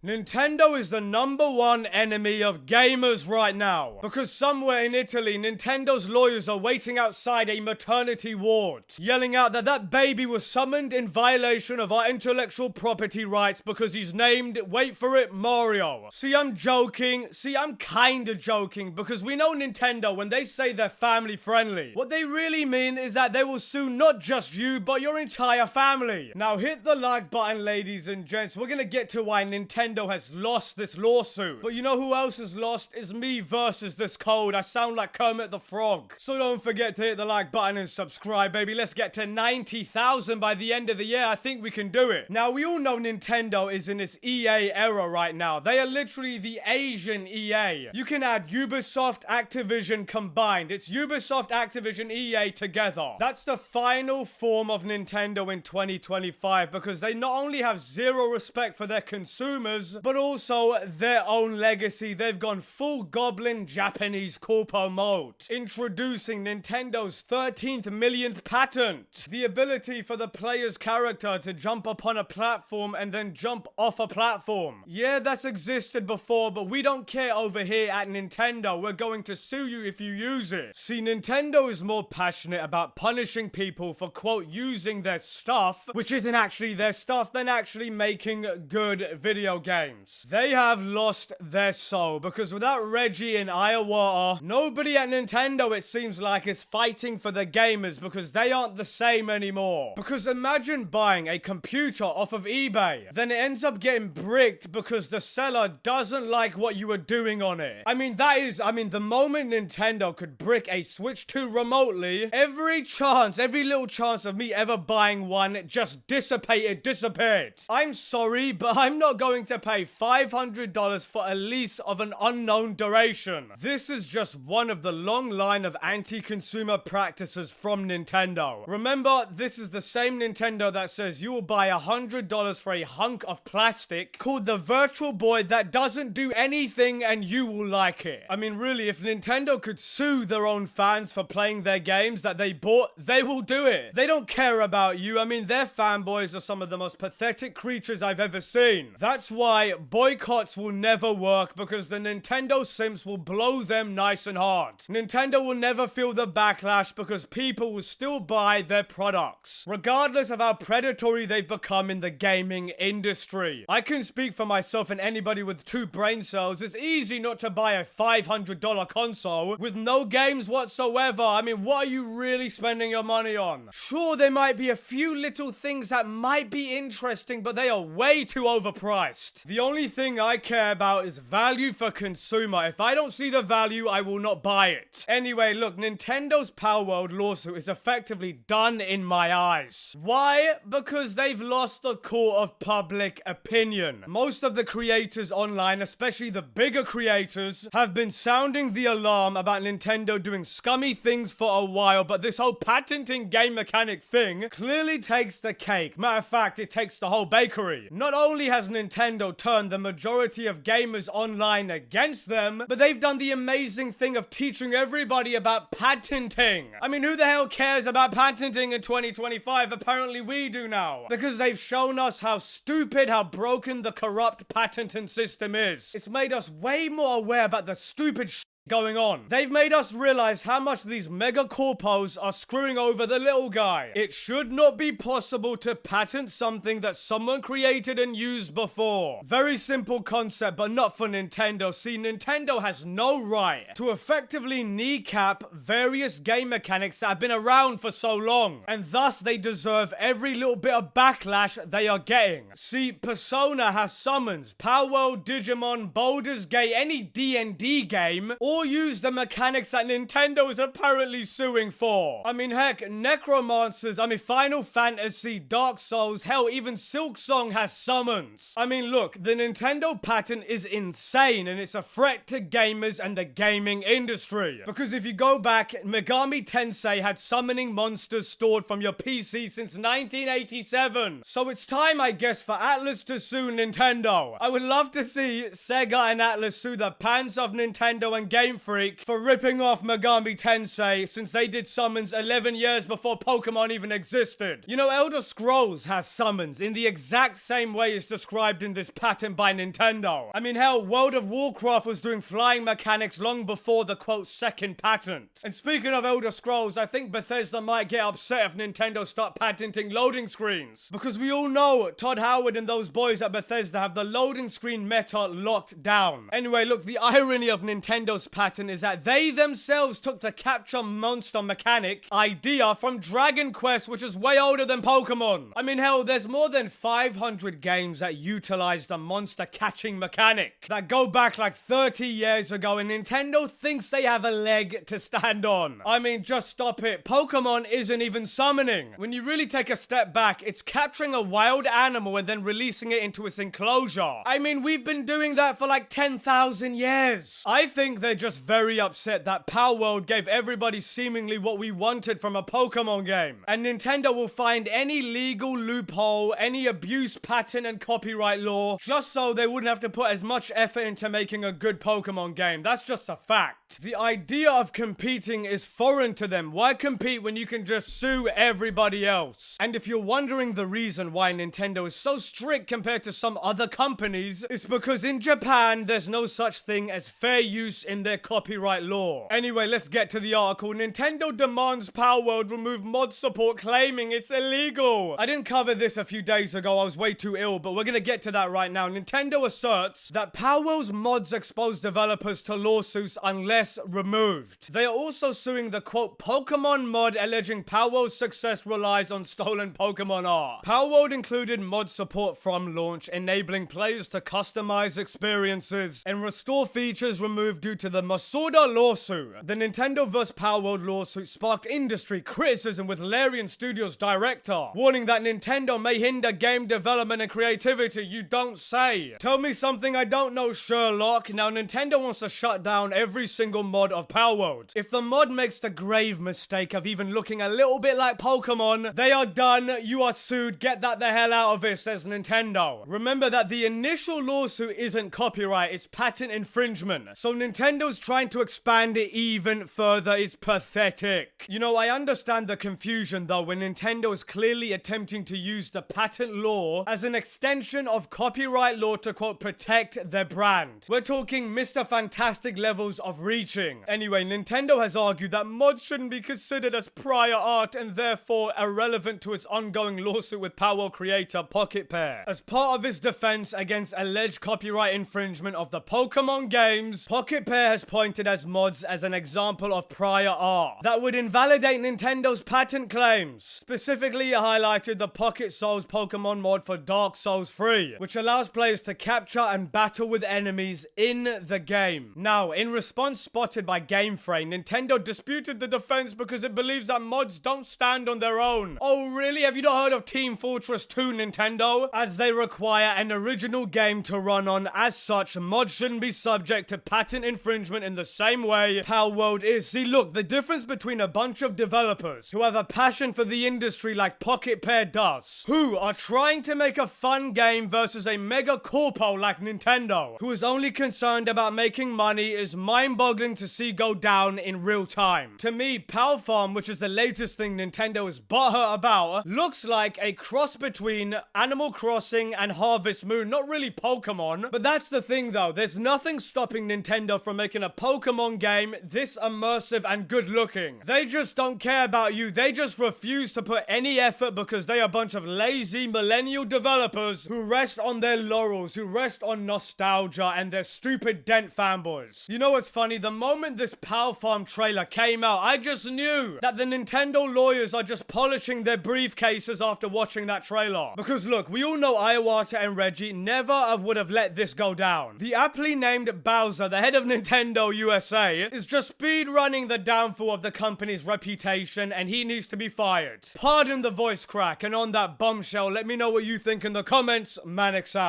Nintendo is the #1 enemy of gamers right now, because somewhere in Italy, Nintendo's lawyers are waiting outside a maternity ward, yelling out that that baby was summoned in violation of our intellectual property rights because he's named, wait for it, Mario. See, I'm joking. See, I'm kinda joking, because we know Nintendo, when they say they're family friendly, what they really mean is that they will sue not just you, but your entire family. Now hit the like button, ladies and gents. We're gonna get to why Nintendo has lost this lawsuit. But you know who else has lost? Is me versus this code. I sound like Kermit the Frog. So don't forget to hit the like button and subscribe, baby. Let's get to 90,000 by the end of the year. I think we can do it. Now, we all know Nintendo is in its EA era right now. They are literally the Asian EA. You can add Ubisoft, Activision combined. It's Ubisoft, Activision, EA together. That's the final form of Nintendo in 2025, because they not only have zero respect for their consumers, but also their own legacy. They've gone full goblin Japanese corpo mode, introducing Nintendo's 13th millionth patent, the ability for the player's character to jump upon a platform and then jump off a platform. Yeah, that's existed before, but we don't care over here at Nintendo. We're going to sue you if you use it. See, Nintendo is more passionate about punishing people for, quote, using their stuff, which isn't actually their stuff, than actually making good video games. They have lost their soul, because without Reggie and Iwata, nobody at Nintendo, it seems like, is fighting for the gamers, because they aren't the same anymore. Because imagine buying a computer off of eBay, then it ends up getting bricked because the seller doesn't like what you were doing on it. I mean, the moment Nintendo could brick a Switch 2 remotely, every little chance of me ever buying one just disappeared. I'm sorry, but I'm not going to pay $500 for a lease of an unknown duration. This is just one of the long line of anti-consumer practices from Nintendo. Remember, this is the same Nintendo that says you will buy $100 for a hunk of plastic called the Virtual Boy that doesn't do anything and you will like it. I mean, really, if Nintendo could sue their own fans for playing their games that they bought, they will do it. They don't care about you. I mean, their fanboys are some of the most pathetic creatures I've ever seen. That's why boycotts will never work, because the Nintendo simps will blow them nice and hard. Nintendo will never feel the backlash because people will still buy their products, regardless of how predatory they've become in the gaming industry. I can speak for myself and anybody with 2 brain cells. It's easy not to buy a $500 console with no games whatsoever. I mean, what are you really spending your money on? Sure, there might be a few little things that might be interesting, but they are way too overpriced. The only thing I care about is value for consumer. If I don't see the value, I will not buy it. Anyway, look, Nintendo's Palworld lawsuit is effectively done in my eyes. Why? Because they've lost the court of public opinion. Most of the creators online, especially the bigger creators, have been sounding the alarm about Nintendo doing scummy things for a while, but this whole patenting game mechanic thing clearly takes the cake. Matter of fact, it takes the whole bakery. Not only has Nintendo turned the majority of gamers online against them, but they've done the amazing thing of teaching everybody about patenting. I mean, who the hell cares about patenting in 2025? Apparently we do now, because they've shown us how stupid, how broken the corrupt patenting system is. It's made us way more aware about the stupid going on. They've made us realize how much these mega corpos are screwing over the little guy. It should not be possible to patent something that someone created and used before. Very simple concept, but not for Nintendo. See, Nintendo has no right to effectively kneecap various game mechanics that have been around for so long, and thus they deserve every little bit of backlash they are getting. See, Persona has summons, Palworld, Digimon, Baldur's Gate, any D&D game, all use the mechanics that Nintendo is apparently suing for. I mean, heck, Necromancers, Final Fantasy, Dark Souls, hell, even Silksong has summons. I mean, look, the Nintendo patent is insane, and it's a threat to gamers and the gaming industry. Because if you go back, Megami Tensei had summoning monsters stored from your PC since 1987. So it's time, I guess, for Atlus to sue Nintendo. I would love to see Sega and Atlus sue the pants of Nintendo and gamers Game Freak for ripping off Megami Tensei since they did summons 11 years before Pokemon even existed. You know, Elder Scrolls has summons in the exact same way as described in this patent by Nintendo. I mean, hell, World of Warcraft was doing flying mechanics long before the quote second patent. And speaking of Elder Scrolls, I think Bethesda might get upset if Nintendo start patenting loading screens. Because we all know Todd Howard and those boys at Bethesda have the loading screen meta locked down. Anyway, look, the irony of Nintendo's patent is that they themselves took the capture monster mechanic idea from Dragon Quest, which is way older than Pokemon. I mean, hell, there's more than 500 games that utilize the monster catching mechanic that go back like 30 years ago, and Nintendo thinks they have a leg to stand on. I mean, just stop it. Pokemon isn't even summoning. When you really take a step back, it's capturing a wild animal and then releasing it into its enclosure. I mean, we've been doing that for like 10,000 years. I think they're just very upset that Palworld gave everybody seemingly what we wanted from a Pokemon game. And Nintendo will find any legal loophole, any abuse patent and copyright law, just so they wouldn't have to put as much effort into making a good Pokemon game. That's just a fact. The idea of competing is foreign to them. Why compete when you can just sue everybody else? And if you're wondering the reason why Nintendo is so strict compared to some other companies, it's because in Japan, there's no such thing as fair use in their copyright law. Anyway, let's get to the article. Nintendo demands Palworld remove mod support, claiming it's illegal. I didn't cover this a few days ago. I was way too ill, but we're gonna get to that right now. Nintendo asserts that Palworld's mods expose developers to lawsuits unless removed. They are also suing the quote Pokemon mod, alleging Palworld's success relies on stolen Pokemon art. Palworld included mod support from launch, enabling players to customize experiences and restore features removed due to the Masuda lawsuit. The Nintendo vs. Palworld lawsuit sparked industry criticism, with Larian Studios director warning that Nintendo may hinder game development and creativity. You don't say. Tell me something I don't know, Sherlock. Now, Nintendo wants to shut down every single mod of Palworld. If the mod makes the grave mistake of even looking a little bit like Pokemon, they are done. You are sued. Get that the hell out of it, says Nintendo. Remember that the initial lawsuit isn't copyright, it's patent infringement. So Nintendo's trying to expand it even further. It's pathetic. You know, I understand the confusion though when Nintendo is clearly attempting to use the patent law as an extension of copyright law to quote protect their brand. We're talking Mr. Fantastic levels of reaching. Anyway, Nintendo has argued that mods shouldn't be considered as prior art and therefore irrelevant to its ongoing lawsuit with Palworld creator Pocket Pair. As part of its defense against alleged copyright infringement of the Pokemon games, Pocket Pair has pointed as mods as an example of prior art that would invalidate Nintendo's patent claims. Specifically, it highlighted the Pocket Souls Pokemon mod for Dark Souls 3, which allows players to capture and battle with enemies in the game. Now, in response spotted by Game Frame, Nintendo disputed the defense because it believes that mods don't stand on their own. Oh really? Have you not heard of Team Fortress 2, Nintendo? As they require an original game to run on. As such, mods shouldn't be subject to patent infringement in the same way Palworld is. See, look, the difference between a bunch of developers who have a passion for the industry like Pocket Pair does, who are trying to make a fun game, versus a mega corpo like Nintendo, who is only concerned about making money, is mind-boggling to see go down in real time. To me, Pal Farm, which is the latest thing Nintendo is butthurt about, looks like a cross between Animal Crossing and Harvest Moon. Not really Pokemon, but that's the thing though. There's nothing stopping Nintendo from making a Pokemon game this immersive and good looking. They just don't care about you. They just refuse to put any effort because they are a bunch of lazy millennial developers who rest on their laurels, who rest on nostalgia and their stupid dent fanboys. You know what's funny? The moment this Pal Farm trailer came out, I just knew that the Nintendo lawyers are just polishing their briefcases after watching that trailer. Because look, we all know Iwata and Reggie never would have let this go down. The aptly named Bowser, the head of Nintendo USA, is just speed running the downfall of the company's reputation, and he needs to be fired. Pardon the voice crack, and on that bombshell, let me know what you think in the comments. Manix out.